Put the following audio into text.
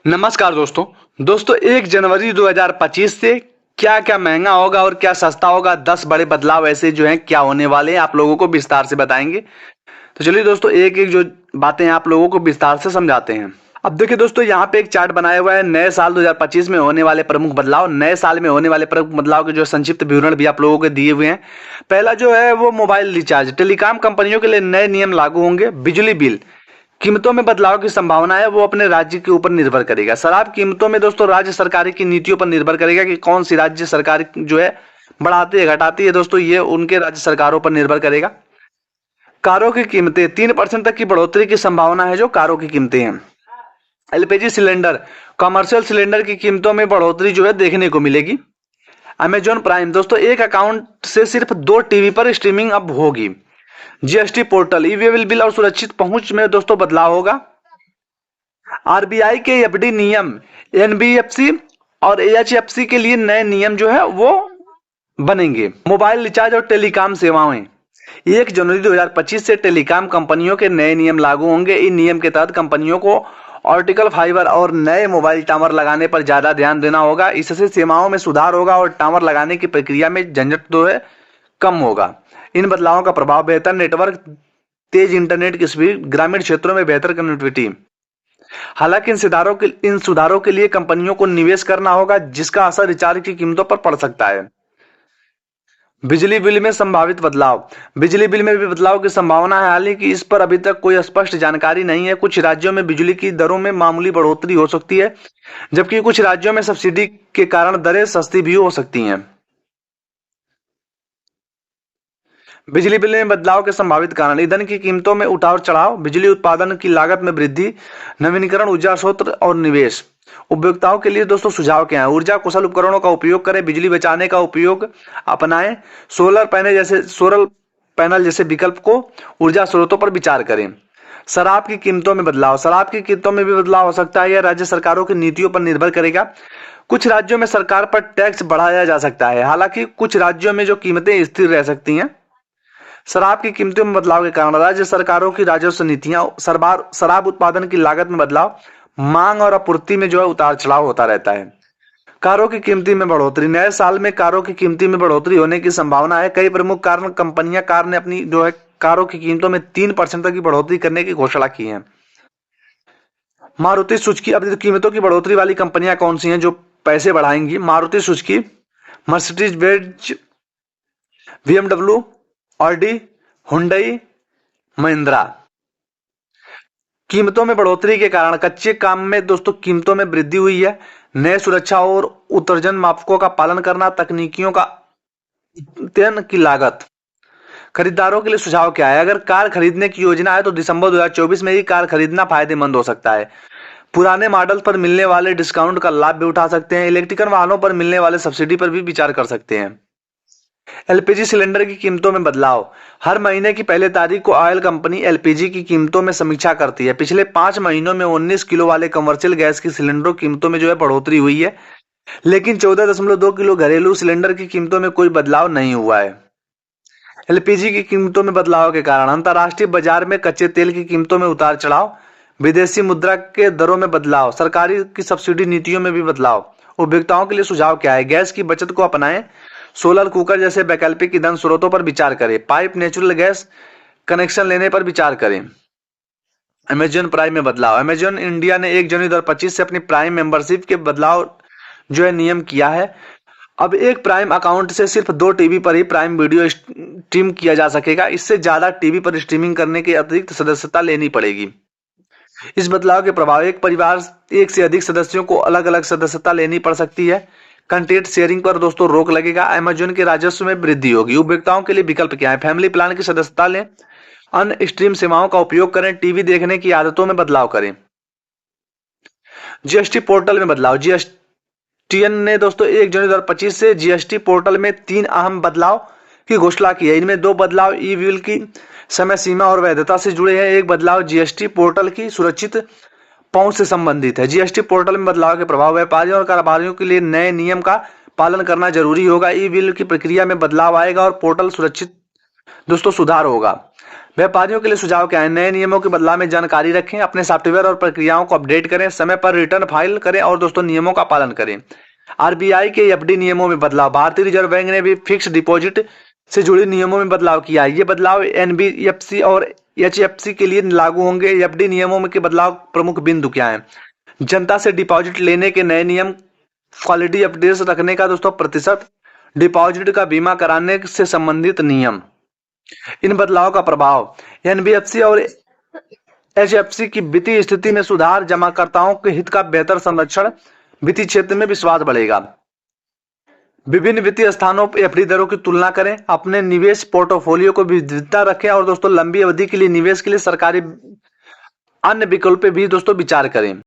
नमस्कार दोस्तों 1 जनवरी 2025 से क्या क्या महंगा होगा और क्या सस्ता होगा। 10 बड़े बदलाव ऐसे जो हैं क्या होने वाले हैं, आप लोगों को विस्तार से बताएंगे। तो चलिए दोस्तों, एक एक जो बातें हैं आप लोगों को विस्तार से समझाते हैं। अब देखिए दोस्तों, यहाँ पे एक चार्ट बनाया हुआ है नए साल 2025 में होने वाले प्रमुख बदलाव। नए साल में होने वाले प्रमुख बदलाव के जो संक्षिप्त विवरण भी आप लोगों को दिए हुए हैं। पहला जो है वो मोबाइल रिचार्ज। टेलीकॉम कंपनियों के लिए नए नियम लागू होंगे। बिजली बिल कीमतों में बदलाव की संभावना है, वो अपने राज्य के ऊपर निर्भर करेगा। शराब कीमतों में दोस्तों राज्य सरकार की नीतियों पर निर्भर करेगा कि कौन सी राज्य सरकार जो है बढ़ाती है घटाती है, दोस्तों ये उनके राज्य सरकारों पर निर्भर करेगा। कारों की कीमतें 3% तक की बढ़ोतरी की संभावना है जो कारों की कीमतें हैं। एलपीजी सिलेंडर, कमर्शियल सिलेंडर की कीमतों में बढ़ोतरी जो है देखने को मिलेगी। अमेजॉन प्राइम दोस्तों, एक अकाउंट से सिर्फ 2 टीवी पर स्ट्रीमिंग अब होगी। जीएसटी पोर्टल, ई वे बिल और सुरक्षित पहुंच में दोस्तों बदलाव होगा। आरबीआई के एफडी नियम, एनबीएफसी और एएचएफसी के लिए नए नियम जो है वो बनेंगे। मोबाइल रिचार्ज और टेलीकॉम सेवाएं, 1 जनवरी 2025 से टेलीकॉम कंपनियों के नए नियम लागू होंगे। इन नियम के तहत कंपनियों को ऑप्टिकल फाइबर और नए मोबाइल टावर लगाने पर ज्यादा ध्यान देना होगा। इससे सेवाओं में सुधार होगा और टावर लगाने की प्रक्रिया में झंझट जो है कम होगा। इन बदलावों का प्रभाव बेहतर नेटवर्क, तेज इंटरनेट की स्पीड, ग्रामीण क्षेत्रों में बेहतर कनेक्टिविटी। हालांकि इन सुधारों के लिए कंपनियों को निवेश करना होगा, जिसका असर रिचार्ज की कीमतों पर पड़ सकता है। बिजली बिल में संभावित बदलाव, बिजली बिल में भी बदलाव की संभावना है, हालांकि इस पर अभी तक कोई स्पष्ट जानकारी नहीं है। कुछ राज्यों में बिजली की दरों में मामूली बढ़ोतरी हो सकती है, जबकि कुछ राज्यों में सब्सिडी के कारण दरें सस्ती भी हो सकती हैं। बिजली बिल में बदलाव के संभावित कारण, ईंधन की कीमतों में उतार चढ़ाव, बिजली उत्पादन की लागत में वृद्धि, नवीनीकरण ऊर्जा स्रोत और निवेश। उपभोक्ताओं के लिए दोस्तों सुझाव क्या है? ऊर्जा कुशल उपकरणों का उपयोग करें, बिजली बचाने का उपयोग अपनाएं, सोलर पैनल जैसे विकल्प को ऊर्जा स्रोतों पर विचार करें। शराब की कीमतों में बदलाव, शराब की कीमतों में भी बदलाव हो सकता है। यह राज्य सरकारों की नीतियों पर निर्भर करेगा। कुछ राज्यों में सरकार पर टैक्स बढ़ाया जा सकता है, हालांकि कुछ राज्यों में जो कीमतें स्थिर रह सकती हैं। शराब की कीमतों में बदलाव के कारण राज्य सरकारों की राजस्व नीतियां, शराब उत्पादन की लागत में बदलाव, मांग और आपूर्ति में जो है उतार चढ़ाव होता रहता है। कारों की कीमती में बढ़ोतरी, नए साल में कारों की कीमती में बढ़ोतरी होने की संभावना है। कई प्रमुख कार ने अपनी जो है कारों की कीमतों में 3% तक की बढ़ोतरी करने की घोषणा की है। मारुति सुजुकी, अब कीमतों की बढ़ोतरी वाली कंपनियां कौन सी हैं जो पैसे बढ़ाएंगी? Maruti Suzuki, Mercedes Benz, BMW, Audi, Hyundai, Mahindra. कीमतों में बढ़ोतरी के कारण कच्चे काम में दोस्तों कीमतों में वृद्धि हुई है। नए सुरक्षा और उत्सर्जन मापकों का पालन करना, तकनीकियों का अध्ययन की लागत। खरीदारों के लिए सुझाव क्या है? अगर कार खरीदने की योजना है तो दिसंबर 2024 में ही कार खरीदना फायदेमंद हो सकता है। पुराने मॉडल पर मिलने वाले डिस्काउंट का लाभ भी उठा सकते हैं। इलेक्ट्रिकल वाहनों पर मिलने वाले सब्सिडी पर भी विचार कर सकते हैं। एलपीजी सिलेंडर की कीमतों में बदलाव, हर महीने की पहले तारीख को ऑयल कंपनी एलपीजी की कीमतों में समीक्षा करती है। पिछले 5 महीनों में 19 किलो वाले कमर्शियल गैस की सिलेंडरों कीमतों में जो है बढ़ोतरी हुई है, लेकिन 14.2 किलो घरेलू सिलेंडर की कीमतों में कोई बदलाव नहीं हुआ है। एलपीजी की कीमतों में बदलाव के कारण अंतर्राष्ट्रीय बाजार में कच्चे तेल की कीमतों में उतार चढ़ाव, विदेशी मुद्रा के दरों में बदलाव, सरकारी की सब्सिडी नीतियों में भी बदलाव। उपभोक्ताओं के लिए सुझाव क्या है? गैस की बचत को अपनाएं, सोलर कुकर जैसे वैकल्पिक ईंधन स्रोतों पर विचार करें, पाइप नेचुरल गैस कनेक्शन लेने पर विचार करें। अमेजॉन प्राइम में बदलाव, अमेजॉन इंडिया ने 1 जनवरी 2025 से अपनी प्राइम मेंबरशिप के बदलाव जो है नियम किया है। अब एक प्राइम अकाउंट से सिर्फ 2 टीवी पर ही प्राइम वीडियो स्ट्रीम किया जा सकेगा। इससे ज्यादा टीवी पर स्ट्रीमिंग करने की अतिरिक्त सदस्यता लेनी पड़ेगी। इस बदलाव के प्रभाव, एक परिवार 1 से अधिक सदस्यों को अलग अलग सदस्यता लेनी पड़ सकती है। कंटेंट शेयरिंग पर दोस्तों रोक लगेगा। अमेजॉन के राजस्व में वृद्धि होगी। उपभोक्ताओं के लिए विकल्प क्या है? फैमिली प्लान की सदस्यता लें, अन्य स्ट्रीम सेवाओं का उपयोग करें, टीवी देखने की आदतों में बदलाव करें। जीएसटी पोर्टल में बदलाव, जीएसटीएन ने दोस्तों 1 जनवरी 2025 से जीएसटी पोर्टल में 3 अहम बदलाव की घोषणा की है। इनमें 2 बदलाव ई बिल की समय सीमा और वैधता से जुड़े हैं। एक बदलाव जीएसटी पोर्टल की सुरक्षित पहुंच से संबंधित है। जीएसटी पोर्टल में बदलाव के प्रभाव, व्यापारियों और कारोबारियों के लिए नए नियम का पालन करना जरूरी होगा। ई बिल की प्रक्रिया में बदलाव आएगा और पोर्टल सुरक्षित दोस्तों सुधार होगा। व्यापारियों के लिए सुझाव क्या है? नए नियमों के बदलाव में जानकारी रखें, अपने सॉफ्टवेयर और प्रक्रियाओं को अपडेट करें, समय पर रिटर्न फाइल करें और दोस्तों नियमों का पालन करें। आरबीआई के एफडी नियमों में बदलाव। भारतीय रिजर्व बैंक ने भी फिक्स डिपॉजिट से जुड़े नियमों में बदलाव किया है। ये बदलाव एनबीएफसी और एचएफसी के लिए लागू होंगे। एफडी नियमों में के बदलाव प्रमुख बिंदु क्या है? जनता से डिपॉजिट लेने के नए नियम, क्वालिटी अपडेट्स रखने का दोस्तों प्रतिशत, डिपॉजिट का बीमा कराने से संबंधित नियम। इन बदलावों का प्रभाव। एनबीएफसी और एचएफसी की वित्तीय स्थिति में सुधार, जमाकर्ताओं के हित का बेहतर संरक्षण, वित्तीय क्षेत्र में विश्वास बढ़ेगा। विभिन्न वित्तीय स्थानों पर एफडी दरों की तुलना करें, अपने निवेश पोर्टफोलियो को विविधता रखें और दोस्तों लंबी अवधि के लिए निवेश के लिए सरकारी अन्य विकल्प पे भी दोस्तों विचार करें।